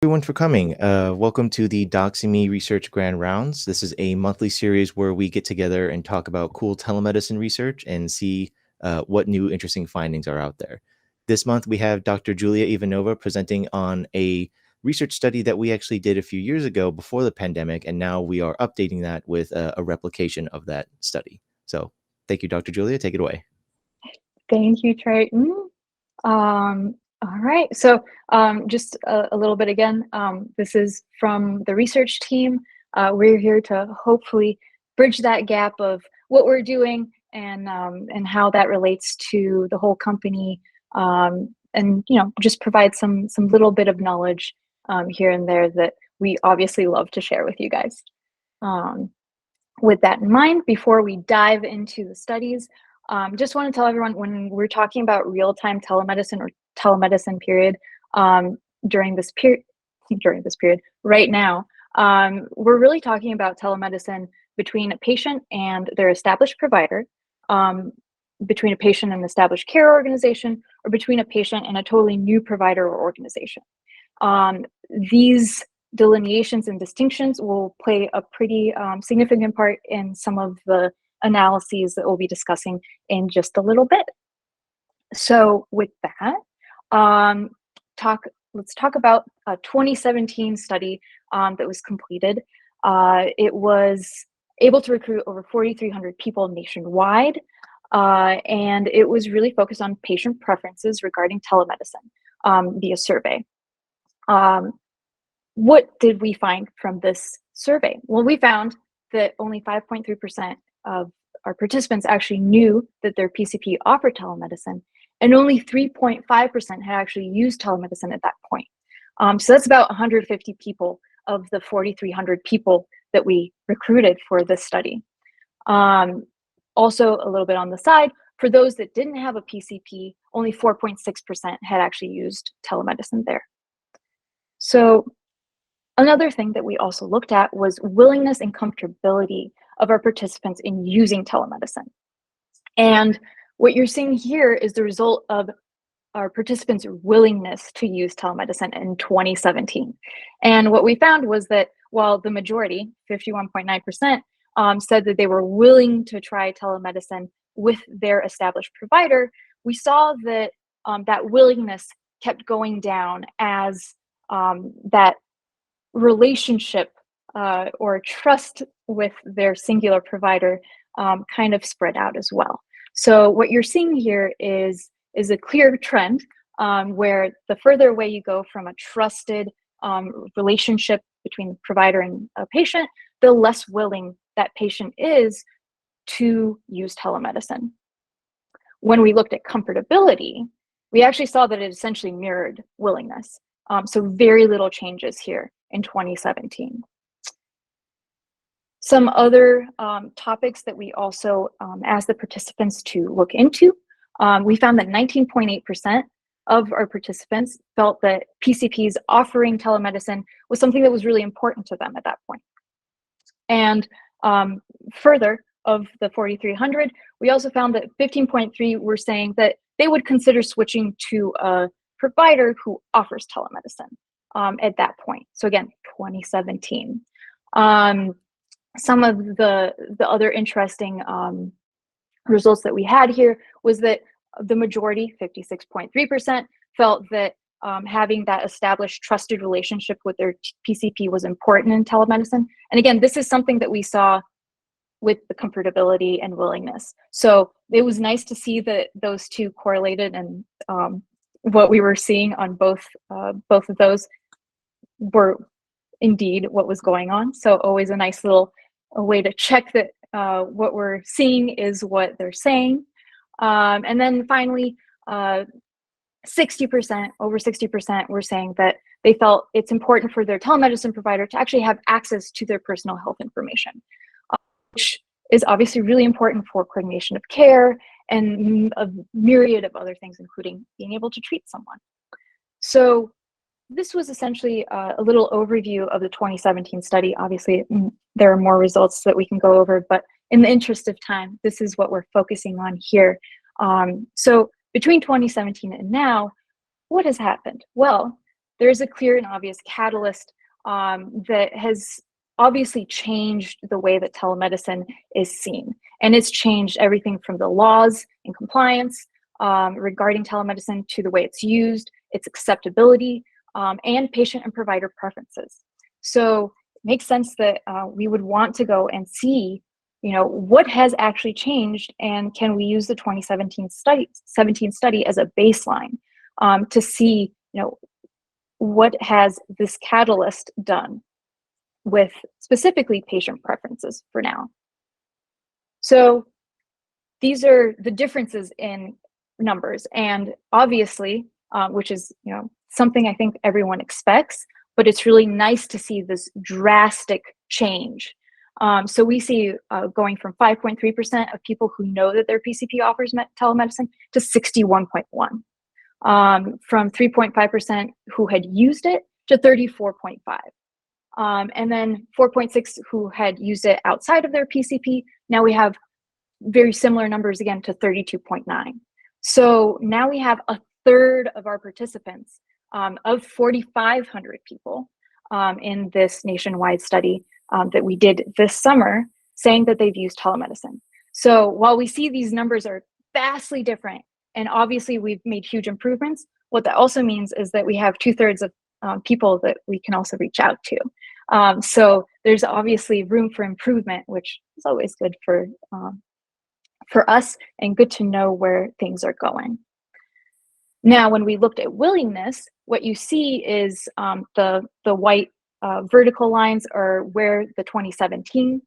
Everyone for coming. Welcome to the Doxy.me Research Grand Rounds. This is a monthly series where we get together and talk about cool telemedicine research and see what new interesting findings are out there. This month we have Dr. Julia Ivanova presenting on a research study that we actually did a few years ago before the pandemic, and now we are updating that with a replication of that study. So thank you, Dr. Julia. Take it away. Thank you, Triton. All right, so just a little bit again, this is from the research team. We're here to hopefully bridge that gap of what we're doing and how that relates to the whole company, and just provide some little bit of knowledge here and there that we obviously love to share with you guys. With that in mind, before we dive into the studies, just want to tell everyone when we're talking about real-time telemedicine or telemedicine period, during this period right now, we're really talking about telemedicine between a patient and their established provider, between a patient and established care organization, or between a patient and a totally new provider or organization. These delineations and distinctions will play a pretty significant part in some of the analyses that we'll be discussing in just a little bit. So with that, let's talk about a 2017 study that was completed. It was able to recruit over 4,300 people nationwide, and it was really focused on patient preferences regarding telemedicine via survey. What did we find from this survey? Well, we found that only 5.3% of our participants actually knew that their PCP offered telemedicine, and only 3.5% had actually used telemedicine at that point. So that's about 150 people of the 4,300 people that we recruited for this study. Also, a little bit on the side, for those that didn't have a PCP, only 4.6% had actually used telemedicine there. So another thing that we also looked at was willingness and comfortability of our participants in using telemedicine. And what you're seeing here is the result of our participants' willingness to use telemedicine in 2017. And what we found was that while the majority, 51.9%, said that they were willing to try telemedicine with their established provider, we saw that that willingness kept going down as that relationship or trust with their singular provider kind of spread out as well. So what you're seeing here is a clear trend where the further away you go from a trusted relationship between provider and a patient, the less willing that patient is to use telemedicine. When we looked at comfortability, we actually saw that it essentially mirrored willingness. So very little changes here in 2017. Some other topics that we also asked the participants to look into, we found that 19.8% of our participants felt that PCPs offering telemedicine was something that was really important to them at that point. And further, of the 4,300, we also found that 15.3 were saying that they would consider switching to a provider who offers telemedicine at that point. So again, 2017. Some of the other interesting results that we had here was that the majority, 56.3%, felt that having that established trusted relationship with their PCP was important in telemedicine. And again, this is something that we saw with the comfortability and willingness. So it was nice to see that those two correlated, and what we were seeing on both of those were indeed what was going on. So always a nice little way to check that what we're seeing is what they're saying. And then finally, 60%, over 60% were saying that they felt it's important for their telemedicine provider to actually have access to their personal health information, which is obviously really important for coordination of care and a myriad of other things, including being able to treat someone. So this was essentially a little overview of the 2017 study. Obviously, there are more results that we can go over, but in the interest of time, this is what we're focusing on here. So between 2017 and now, what has happened? Well, there's a clear and obvious catalyst that has obviously changed the way that telemedicine is seen. And it's changed everything from the laws and compliance regarding telemedicine to the way it's used, its acceptability, and patient and provider preferences. So it makes sense that we would want to go and see, what has actually changed, and can we use the 2017 study as a baseline to see, what has this catalyst done with specifically patient preferences for now. So these are the differences in numbers, and obviously, which is something I think everyone expects, but it's really nice to see this drastic change. So we see going from 5.3% of people who know that their PCP offers telemedicine to 61.1%. From 3.5% who had used it to 34.5%. And then 4.6 who had used it outside of their PCP. Now we have very similar numbers again to 32.9. So now we have a third of our participants of 4,500 people in this nationwide study that we did this summer saying that they've used telemedicine. So while we see these numbers are vastly different, and obviously we've made huge improvements, what that also means is that we have 2/3 of people that we can also reach out to. So there's obviously room for improvement, which is always good for us and good to know where things are going. Now, when we looked at willingness, what you see is the white vertical lines are where the 2017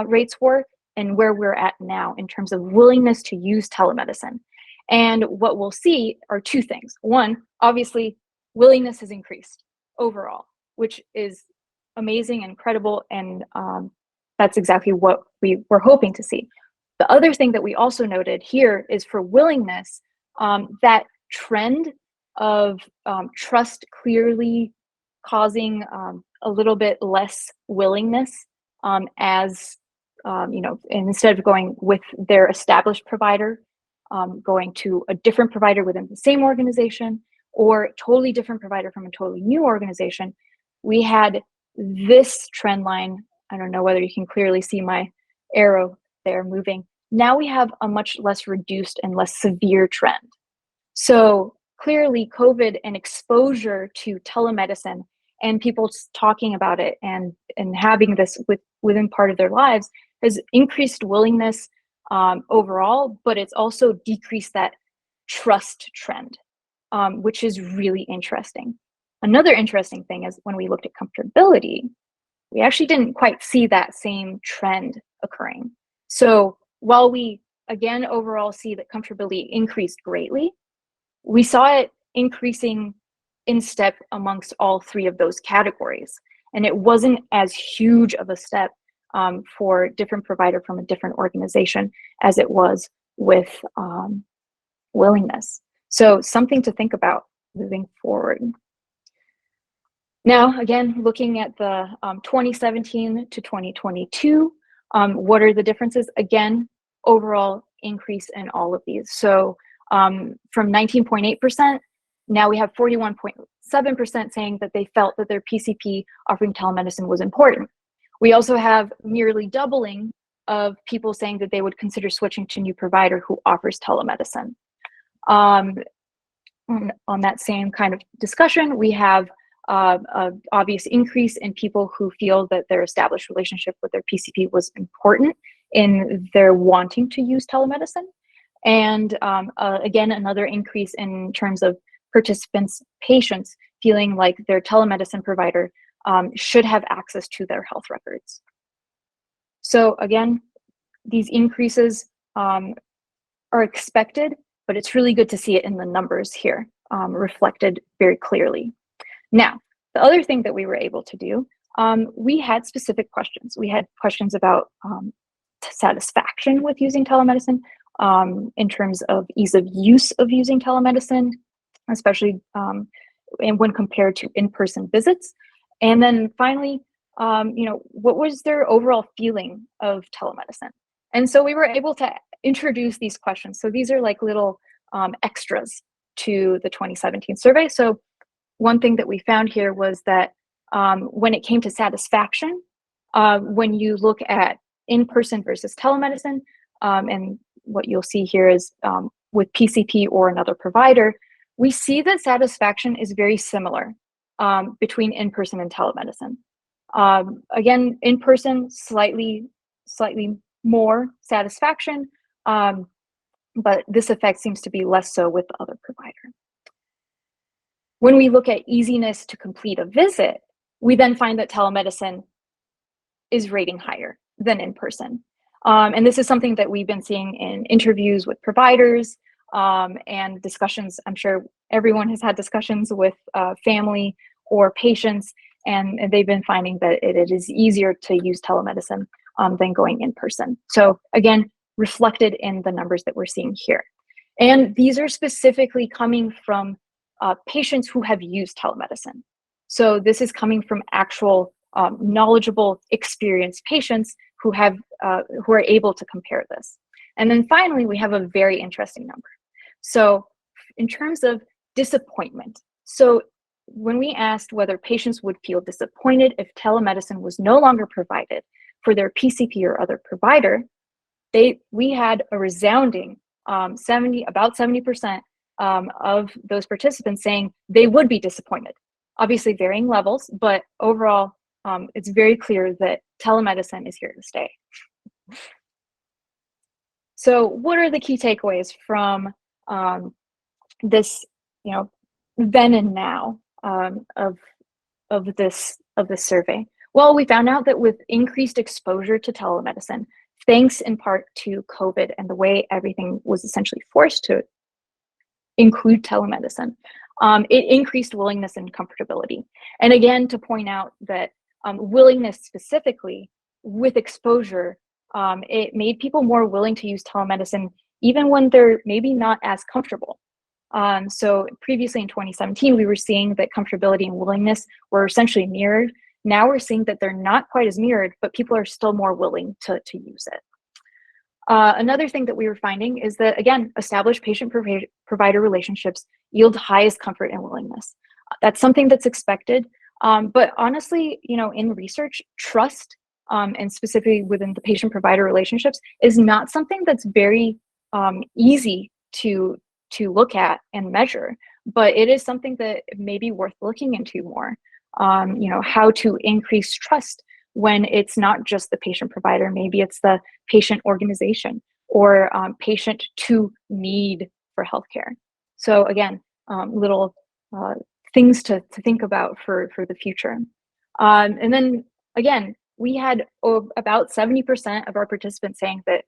rates were and where we're at now in terms of willingness to use telemedicine. And what we'll see are two things. One, obviously, willingness has increased overall, which is amazing and incredible, and that's exactly what we were hoping to see. The other thing that we also noted here is for willingness, that trend of trust clearly causing a little bit less willingness as, instead of going with their established provider, going to a different provider within the same organization or a totally different provider from a totally new organization. We had this trend line. I don't know whether you can clearly see my arrow there moving. Now we have a much less reduced and less severe trend. So clearly COVID and exposure to telemedicine and people talking about it and having this within part of their lives has increased willingness overall, but it's also decreased that trust trend, which is really interesting. Another interesting thing is when we looked at comfortability, we actually didn't quite see that same trend occurring. So while we, again, overall see that comfortability increased greatly, we saw it increasing in step amongst all three of those categories. And it wasn't as huge of a step for a different provider from a different organization as it was with willingness. So something to think about moving forward. Now, again, looking at the 2017 to 2022, what are the differences? Again, overall increase in all of these. So from 19.8%, now we have 41.7% saying that they felt that their PCP offering telemedicine was important. We also have nearly doubling of people saying that they would consider switching to a new provider who offers telemedicine. On that same kind of discussion, we have an obvious increase in people who feel that their established relationship with their PCP was important in their wanting to use telemedicine. And again, another increase in terms of participants, patients feeling like their telemedicine provider should have access to their health records. So again, these increases are expected, but it's really good to see it in the numbers here, reflected very clearly. Now, the other thing that we were able to do, we had specific questions. We had questions about satisfaction with using telemedicine, in terms of ease of use of using telemedicine, especially and when compared to in-person visits. And then finally, what was their overall feeling of telemedicine? And so we were able to introduce these questions. So these are like little extras to the 2017 survey. So one thing that we found here was that when it came to satisfaction, when you look at in-person versus telemedicine, and what you'll see here is with PCP or another provider, we see that satisfaction is very similar between in-person and telemedicine. Again, in-person, slightly more satisfaction, but this effect seems to be less so with the other provider. When we look at easiness to complete a visit, we then find that telemedicine is rating higher than in person. And this is something that we've been seeing in interviews with providers and discussions. I'm sure everyone has had discussions with family or patients, and they've been finding that it is easier to use telemedicine than going in person. So again, reflected in the numbers that we're seeing here. And these are specifically coming from patients who have used telemedicine. So this is coming from actual knowledgeable, experienced patients who are able to compare this. And then finally, we have a very interesting number. So in terms of disappointment, so when we asked whether patients would feel disappointed if telemedicine was no longer provided for their PCP or other provider, we had a resounding about 70% of those participants saying they would be disappointed. Obviously varying levels, but overall, it's very clear that telemedicine is here to stay. So what are the key takeaways from this, then and now of this survey? Well, we found out that with increased exposure to telemedicine, thanks in part to COVID and the way everything was essentially forced to include telemedicine, it increased willingness and comfortability. And again, to point out that willingness specifically with exposure, it made people more willing to use telemedicine even when they're maybe not as comfortable. So previously in 2017, we were seeing that comfortability and willingness were essentially mirrored. Now we're seeing that they're not quite as mirrored, but people are still more willing to use it. Another thing that we were finding is that, again, established patient-provider relationships yield highest comfort and willingness. That's something that's expected. But honestly, in research, trust, and specifically within the patient-provider relationships, is not something that's very easy to look at and measure. But it is something that may be worth looking into more. How to increase trust when it's not just the patient provider, maybe it's the patient organization or patient to need for healthcare. So again, little things to think about for the future. And then again, we had about 70% of our participants saying that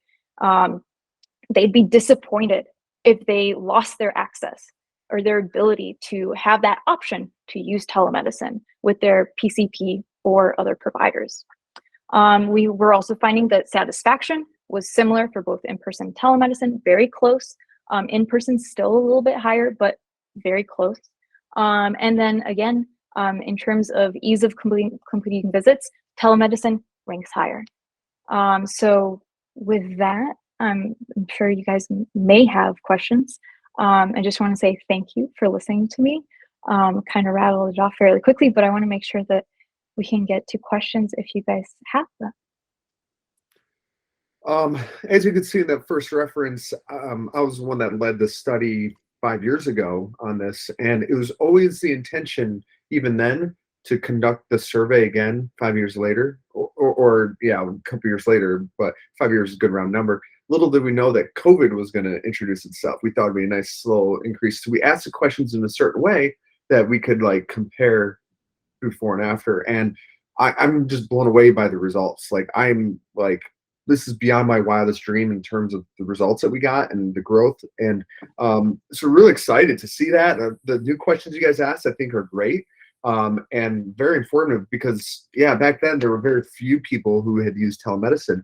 they'd be disappointed if they lost their access or their ability to have that option to use telemedicine with their PCP or other providers. We were also finding that satisfaction was similar for both in-person and telemedicine, very close. In-person still a little bit higher, but very close. And then again, in terms of ease of completing visits, telemedicine ranks higher. So with that, I'm sure you guys may have questions. I just want to say thank you for listening to me. Kind of rattled it off fairly quickly, but I want to make sure that we can get to questions if you guys have them. As you can see in that first reference, I was the one that led the study 5 years ago on this, and it was always the intention, even then, to conduct the survey again 5 years later, or yeah, a couple years later, but 5 years is a good round number. Little did we know that COVID was going to introduce itself. We thought it'd be a nice slow increase. So we asked the questions in a certain way that we could compare before and after. And I'm just blown away by the results. This is beyond my wildest dream in terms of the results that we got and the growth. And so we're really excited to see that. The new questions you guys asked, I think, are great and very informative because, yeah, back then there were very few people who had used telemedicine.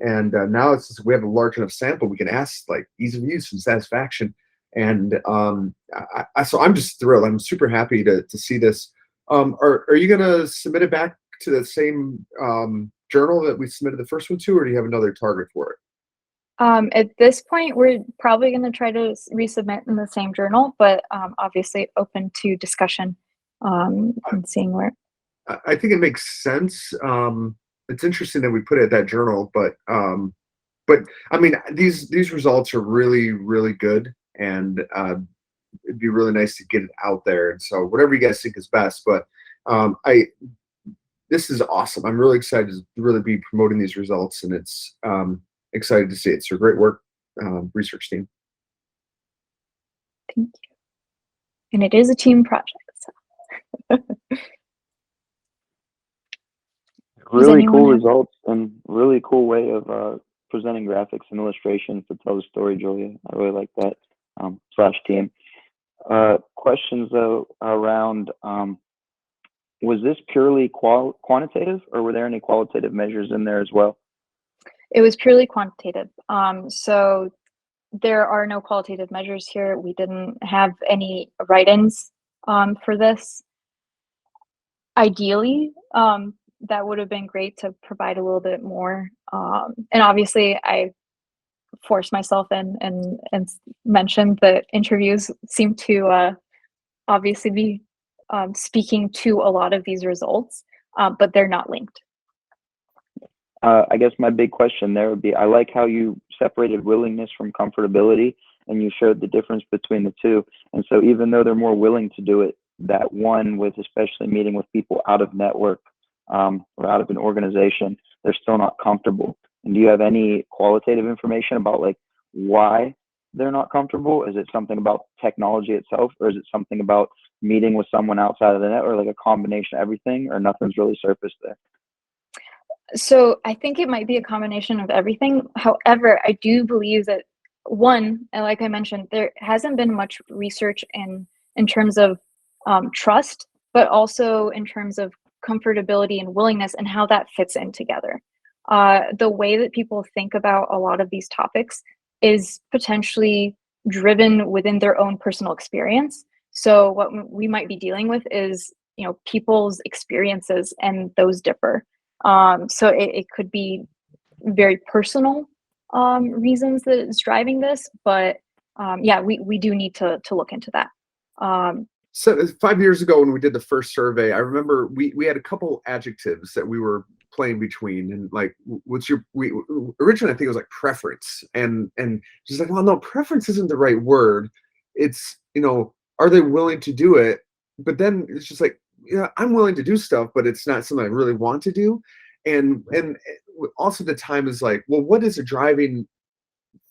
And now we have a large enough sample, we can ask ease of use and satisfaction. And so I'm just thrilled. I'm super happy to see this. Are you going to submit it back to the same journal that we submitted the first one to, or do you have another target for it? At this point, we're probably going to try to resubmit in the same journal, but obviously open to discussion and seeing where. I think it makes sense. It's interesting that we put it at that journal, but I mean, these results are really, really good, and it'd be really nice to get it out there. And so, whatever you guys think is best, but I this is awesome. I'm really excited to really be promoting these results, and it's excited to see it. So, great work, research team. Thank you. And it is a team project. So. Really cool results and really cool way of presenting graphics and illustrations to tell the story, Julia. I really like that. Slash team. Questions though around, was this purely quantitative, or were there any qualitative measures in there as well? It was purely quantitative. So there are no qualitative measures here. We didn't have any write-ins for this. Ideally, that would have been great to provide a little bit more. And obviously, I forced myself in and mentioned that interviews seem to obviously be speaking to a lot of these results, but they're not linked. I guess my big question there would be, I like how you separated willingness from comfortability, and you showed the difference between the two. And so even though they're more willing to do it, that one with especially meeting with people out of network or out of an organization, they're still not comfortable. And do you have any qualitative information about like why they're not comfortable? Is it something about technology itself, or is it something about meeting with someone outside of the network, like a combination of everything, or nothing's really surfaced there? So I think it might be a combination of everything. However, I do believe that one, and like I mentioned, there hasn't been much research in terms of trust, but also in terms of comfortability and willingness and how that fits in together. The way that people think about a lot of these topics is potentially driven within their own personal experience. So what we might be dealing with is, people's experiences, and those differ. So it could be very personal reasons that it's driving this, but yeah, we do need to look into that. So 5 years ago when we did the first survey, I remember we had a couple adjectives that we were playing between, and like, originally I think it was like preference, and she's like, well, no, preference isn't the right word. It's, are they willing to do it? But then it's just like, yeah, I'm willing to do stuff, but it's not something I really want to do. And also the time is like, well, what is a driving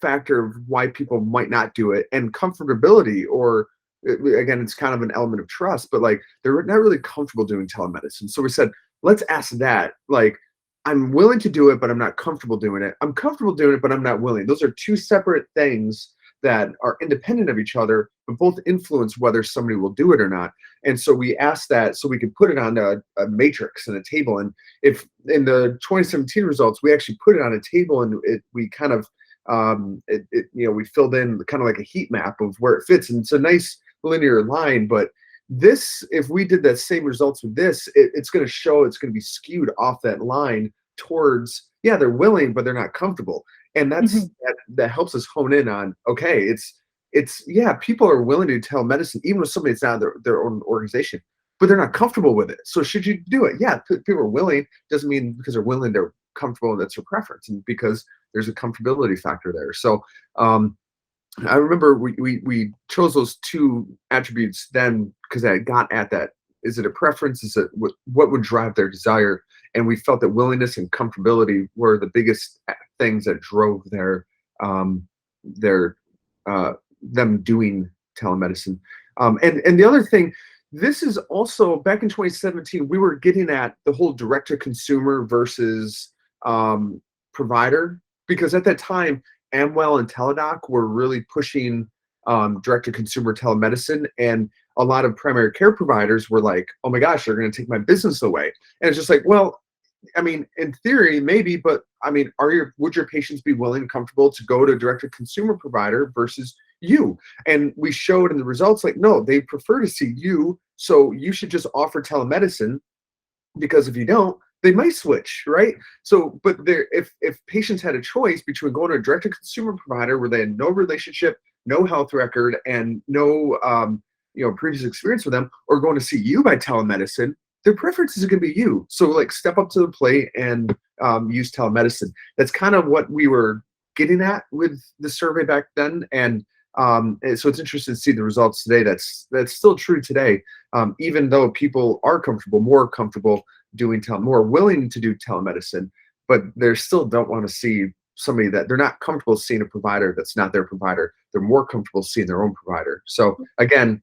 factor of why people might not do it? And comfortability, or again, it's kind of an element of trust, but like they're not really comfortable doing telemedicine. So we said, let's ask that. Like, I'm willing to do it, but I'm not comfortable doing it. I'm comfortable doing it, but I'm not willing. Those are two separate things that are independent of each other, but both influence whether somebody will do it or not. And so we asked that so we could put it on a matrix and a table. And if in the 2017 results, we actually put it on a table, and we kind of we filled in kind of like a heat map of where it fits, and it's a nice linear line. But this, if we did that same results with this, it's going to show it's going to be skewed off that line towards, yeah, they're willing, but they're not comfortable. And that's that helps us hone in on, okay, it's yeah, people are willing to do telemedicine even with somebody that's not their own organization, but they're not comfortable with it. So should you do it? Yeah, people are willing. Doesn't mean because they're willing they're comfortable and that's their preference, and because there's a comfortability factor there. So I remember we chose those two attributes then because I got at that. Is it a preference? Is it what would drive their desire? And we felt that willingness and comfortability were the biggest things that drove them doing telemedicine. And the other thing, this is also back in 2017, we were getting at the whole direct to consumer versus provider, because at that time, Amwell and Teladoc were really pushing direct to consumer telemedicine, and a lot of primary care providers were like, oh my gosh, they're going to take my business away. And it's just like, well, I mean, in theory, maybe, but I mean, would your patients be willing and comfortable to go to a direct to consumer provider versus you? And we showed in the results, like, no, they prefer to see you. So you should just offer telemedicine, because if you don't, they might switch, right? So, but if patients had a choice between going to a direct to consumer provider where they had no relationship, no health record, and no previous experience with them or going to see you by telemedicine, their preference is going to be you. So like step up to the plate and use telemedicine. That's kind of what we were getting at with the survey back then. And so it's interesting to see the results today. That's still true today, even though people are more comfortable doing more willing to do telemedicine, but they still don't want to see somebody that they're not comfortable seeing a provider that's not their provider. They're more comfortable seeing their own provider. So again,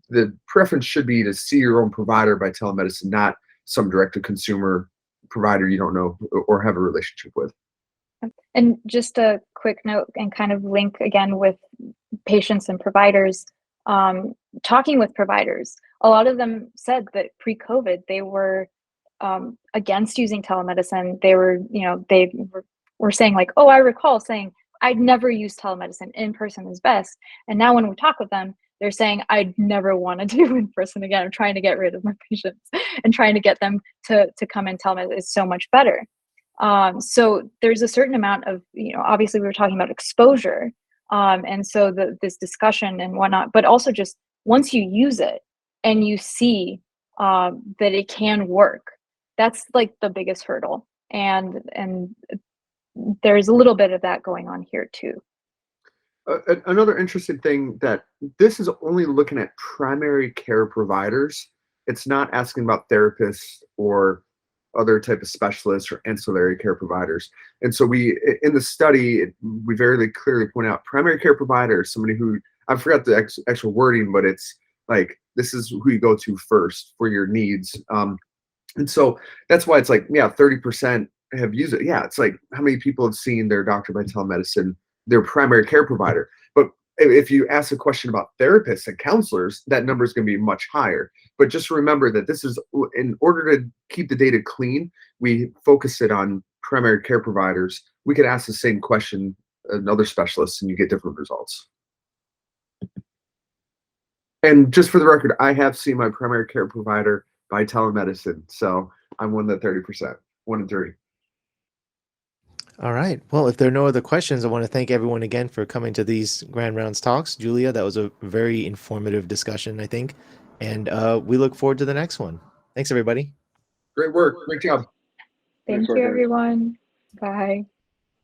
the preference should be to see your own provider by telemedicine, not some direct-to-consumer provider you don't know or have a relationship with. And just a quick note and kind of link again with patients and providers, talking with providers, a lot of them said that pre-COVID, they were against using telemedicine. They were saying like, oh, I recall saying, I'd never use telemedicine. In person is best. And now when we talk with them, they're saying, I'd never want to do in person again. I'm trying to get rid of my patients and trying to get them to come and telemedicine is so much better. So there's a certain amount of, obviously we were talking about exposure. And so this discussion and whatnot, but also just once you use it and you see that it can work, that's like the biggest hurdle. And there's a little bit of that going on here too. Another interesting thing that this is only looking at primary care providers. It's not asking about therapists or other type of specialists or ancillary care providers. And so in the study, we very clearly point out primary care provider, somebody who, I forgot the actual wording, but it's like, this is who you go to first for your needs. And so that's why it's like, 30% have used it. Yeah, it's like how many people have seen their doctor by telemedicine, their primary care provider. But if you ask a question about therapists and counselors, that number is going to be much higher. But just remember that this is, in order to keep the data clean, we focus it on primary care providers. We could ask the same question another specialist and you get different results. And just for the record, I have seen my primary care provider by telemedicine. So I'm one of the 30%, 1 in 3. All right. Well, if there are no other questions, I want to thank everyone again for coming to these Grand Rounds talks. Julia, that was a very informative discussion, I think. And we look forward to the next one. Thanks, everybody. Great work. Great job. Thank you, everyone. Bye.